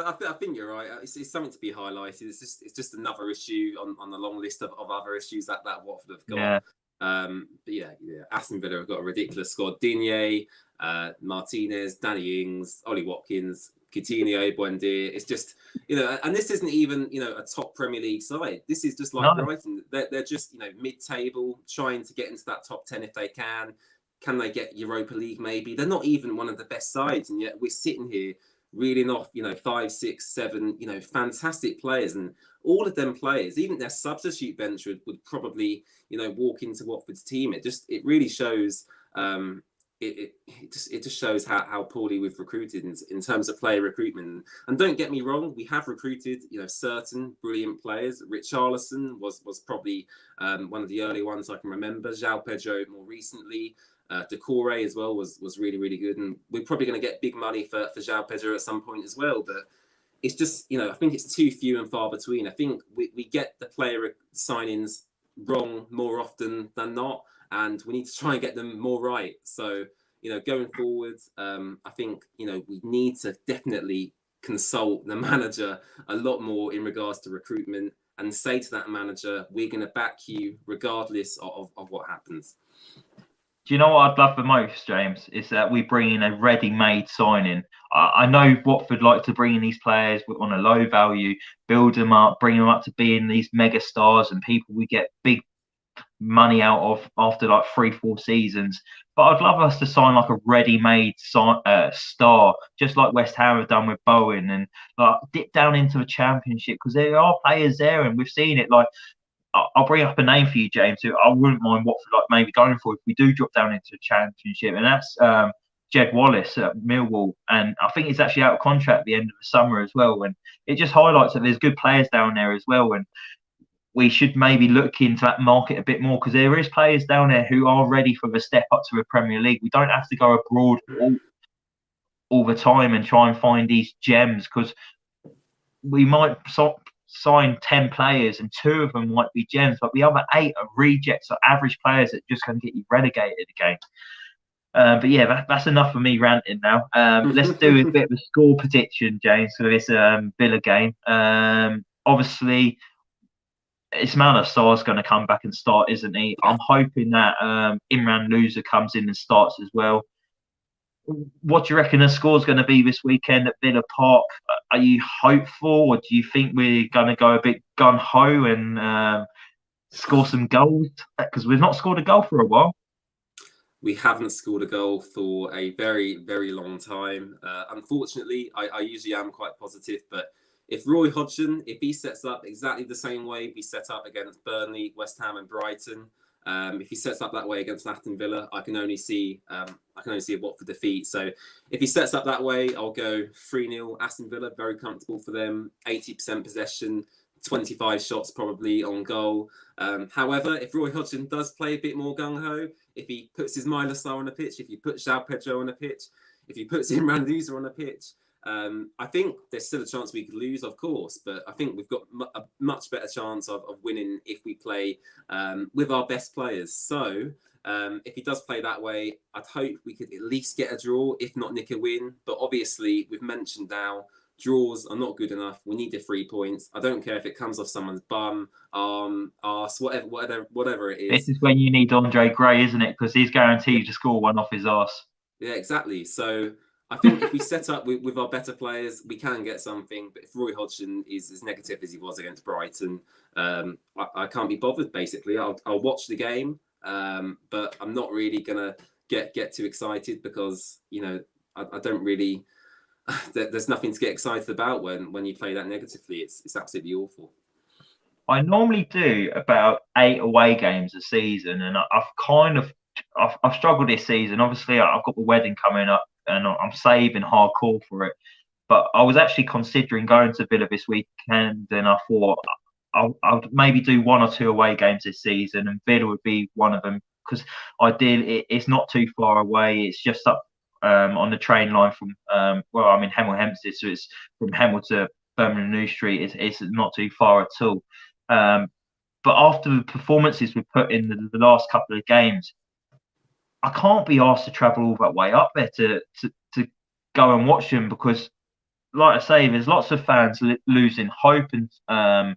I think you're right. It's something to be highlighted. It's just another issue on the long list of other issues that Watford have got. Yeah. But yeah, Aston Villa have got a ridiculous squad. Digne, Martinez, Danny Ings, Ollie Watkins, Coutinho, Buendia. It's just, and this isn't even, a top Premier League side. This is just like Brighton. They're just, mid-table, trying to get into that top 10 if they can. Can they get Europa League? Maybe. They're not even one of the best sides, and yet we're sitting here reeling off, 5, 6, 7, fantastic players, and all of them players, even their substitute bench would probably, walk into Watford's team. It really shows. It just shows how poorly we've recruited in terms of player recruitment. And don't get me wrong, we have recruited, certain brilliant players. Richarlison was probably one of the early ones I can remember. João Pedro more recently. Decore as well was really, really good, and we're probably going to get big money for João Pedro at some point as well. But it's just, I think it's too few and far between. I think we get the player signings wrong more often than not, and we need to try and get them more right. So, going forward, I think, we need to definitely consult the manager a lot more in regards to recruitment, and say to that manager, we're going to back you regardless of what happens. Do you know what I'd love the most, James? Is that we bring in a ready-made signing. I know Watford like to bring in these players on a low value, build them up, bring them up to being these mega stars and people we get big money out of after 3-4 seasons. But I'd love us to sign like a ready-made star, just like West Ham have done with Bowen, and dip down into the Championship, because there are players there, and we've seen it. I'll bring up a name for you, James, who I wouldn't mind Watford maybe going for if we do drop down into the Championship, and that's Jed Wallace at Millwall. And I think he's actually out of contract at the end of the summer as well. And it just highlights that there's good players down there as well. And we should maybe look into that market a bit more, because there is players down there who are ready for the step up to the Premier League. We don't have to go abroad all the time and try and find these gems, because we might sign 10 players and 2 of them might be gems, but the other 8 are rejects or average players that just going to get you relegated again. But yeah, that's enough of me ranting now. Let's do a bit of a score prediction, James, for this Villa game. Obviously, Ismaila Sarr's going to come back and start, isn't he? Yeah. I'm hoping that Imran Louza comes in and starts as well. What do you reckon the score's going to be this weekend at Villa Park? Are you hopeful, or do you think we're going to go a bit gun-ho and score some goals? Because we've not scored a goal for a while. We haven't scored a goal for a very, very long time. Unfortunately, I usually am quite positive, but if Roy Hodgson, if he sets up exactly the same way we set up against Burnley, West Ham, and Brighton, if he sets up that way against Aston Villa, I can only see a Watford defeat. So if he sets up that way, I'll go 3-0 Aston Villa, very comfortable for them, 80% possession, 25 shots probably on goal. However, if Roy Hodgson does play a bit more gung-ho, if he puts his Ismaila Sarr on the pitch, if he puts João Pedro on the pitch, if he puts Imran Louza on the pitch, I think there's still a chance we could lose, of course, but I think we've got a much better chance of winning if we play with our best players. So if he does play that way, I'd hope we could at least get a draw, if not nick a win. But obviously, we've mentioned now, draws are not good enough. We need the 3 points. I don't care if it comes off someone's bum, arm, arse, whatever it is. This is when you need Andre Gray, isn't it? Because he's guaranteed to score one off his arse. Yeah, exactly. So I think if we set up with our better players, we can get something. But if Roy Hodgson is as negative as he was against Brighton, I can't be bothered, basically. I'll watch the game, but I'm not really going to get too excited because, I don't really... There's nothing to get excited about when you play that negatively. It's absolutely awful. I normally do about 8 away games a season, and I've struggled this season. Obviously, I've got the wedding coming up, and I'm saving hardcore for it. But I was actually considering going to Villa this weekend, and I thought I'll maybe do 1 or 2 away games this season, and Villa would be one of them, because it's not too far away. It's just up on the train line from I'm in Hemel Hempstead, so it's from Hemel to Birmingham New Street. It's not too far at all. But after the performances we put in the last couple of games, I can't be asked to travel all that way up there to go and watch them, because, like I say, there's lots of fans losing hope and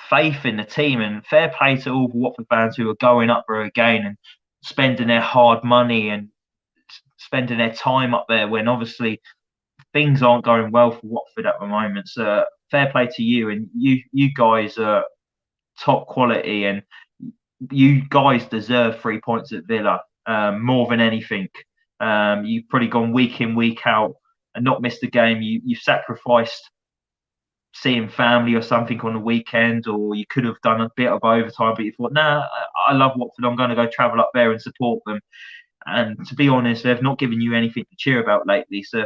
faith in the team. And fair play to all the Watford fans who are going up there again and spending their hard money and spending their time up there when obviously things aren't going well for Watford at the moment. So fair play to you, and you guys are top quality, and you guys deserve 3 points at Villa more than anything. You've probably gone week in, week out and not missed a game. You've sacrificed seeing family or something on the weekend, or you could have done a bit of overtime, but you thought, nah, I love Watford, I'm going to go travel up there and support them. And to be honest, they've not given you anything to cheer about lately. So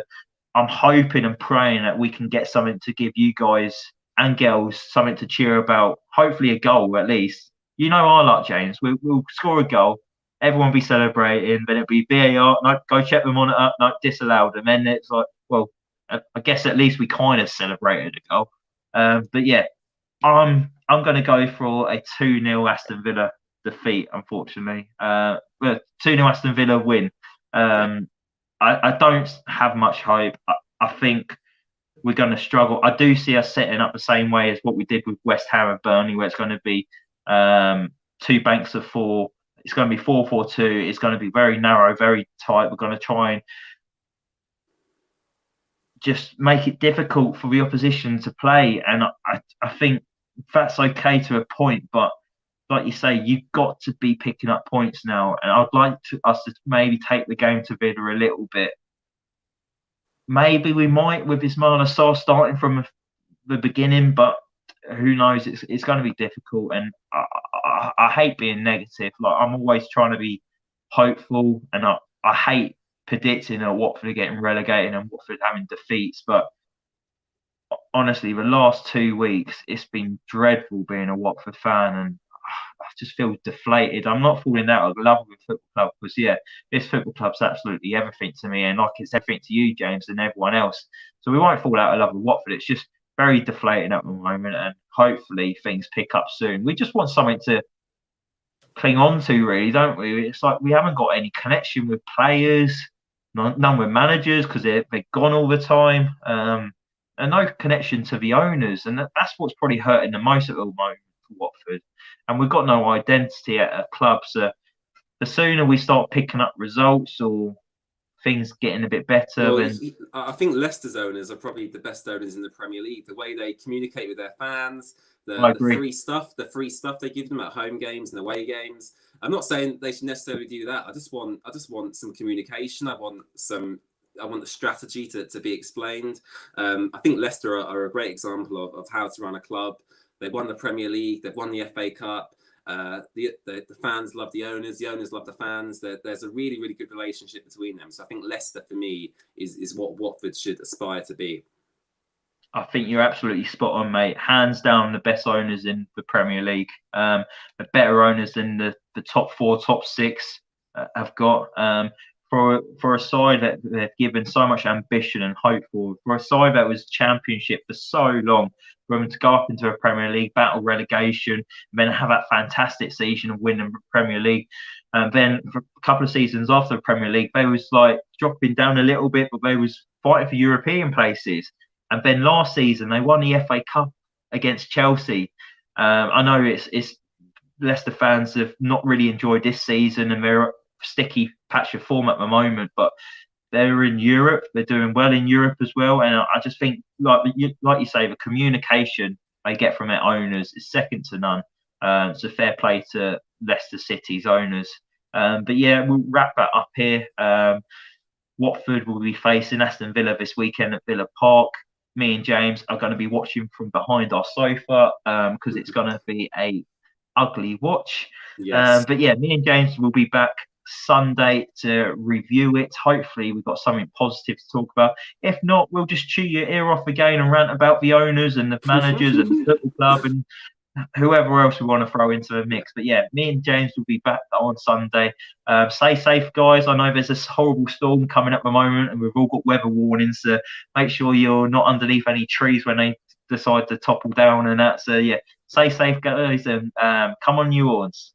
I'm hoping and praying that we can get something to give you guys and girls something to cheer about. Hopefully a goal at least. You know our luck, James. We'll score a goal. Everyone be celebrating. Then it'll be VAR. No, go check them on it up. No, disallowed. And then it's like, well, I guess at least we kind of celebrated a goal. But yeah, I'm going to go for a 2-0 Aston Villa defeat, unfortunately. 2-0 Aston Villa win. I don't have much hope. I think we're going to struggle. I do see us setting up the same way as what we did with West Ham and Burnley, where it's going to be 2 banks of 4. It's going to be 4-4-2. It's going to be very narrow, very tight. We're going to try and just make it difficult for the opposition to play. And I think that's okay to a point, but like you say, you've got to be picking up points now. And I'd like us to maybe take the game to Villa a little bit. Maybe we might with Ismaila Sarr starting from the beginning, but who knows? It's going to be difficult. And I hate being negative. Like, I'm always trying to be hopeful, and I hate predicting that Watford are getting relegated and Watford having defeats. But honestly, the last 2 weeks, it's been dreadful being a Watford fan, and I just feel deflated. I'm not falling out of love with football club because this football club's absolutely everything to me, and like it's everything to you, James, and everyone else. So we won't fall out of love with Watford. It's just very deflating at the moment, and hopefully things pick up soon. We just want something to cling on to, really, don't we? It's like we haven't got any connection with players, none with managers because they're gone all the time, and no connection to the owners, and that's what's probably hurting the most at the moment for Watford. And we've got no identity at a club, so the sooner we start picking up results or things getting a bit better, then I think Leicester's owners are probably the best owners in the Premier League. The way they communicate with their fans, the free stuff they give them at home games and away games. I'm not saying they should necessarily do that. I just want some communication. I want the strategy to be explained. I think Leicester are a great example of how to run a club. They've won the Premier League. They've won the FA Cup. The fans love the owners love the fans. There's a really, really good relationship between them. So I think Leicester, for me, is what Watford should aspire to be. I think you're absolutely spot on, mate. Hands down, the best owners in the Premier League. The better owners than the top 4, top 6 have got. For a side that they've given so much ambition and hope for a side that was Championship for so long, for them to go up into a Premier League, battle relegation, and then have that fantastic season of winning the Premier League. And then for a couple of seasons after the Premier League, they was like dropping down a little bit, but they was fighting for European places. And then last season, they won the FA Cup against Chelsea. I know it's Leicester fans have not really enjoyed this season, and they're a sticky patch of form at the moment, but they're in Europe. They're doing well in Europe as well. And I just think, like you say, the communication they get from their owners is second to none. So fair play to Leicester City's owners. But yeah, we'll wrap that up here. Watford will be facing Aston Villa this weekend at Villa Park. Me and James are going to be watching from behind our sofa because it's going to be a ugly watch. Yes. But yeah, me and James will be back Sunday to review it. Hopefully we've got something positive to talk about. If not, we'll just chew your ear off again and rant about the owners and the managers and the football club and whoever else we want to throw into the mix. But yeah, me and James will be back on Sunday. Stay safe, guys. I know there's this horrible storm coming at the moment and we've all got weather warnings, so make sure you're not underneath any trees when they decide to topple down and that. So yeah, stay safe, guys, and come on, you Horns.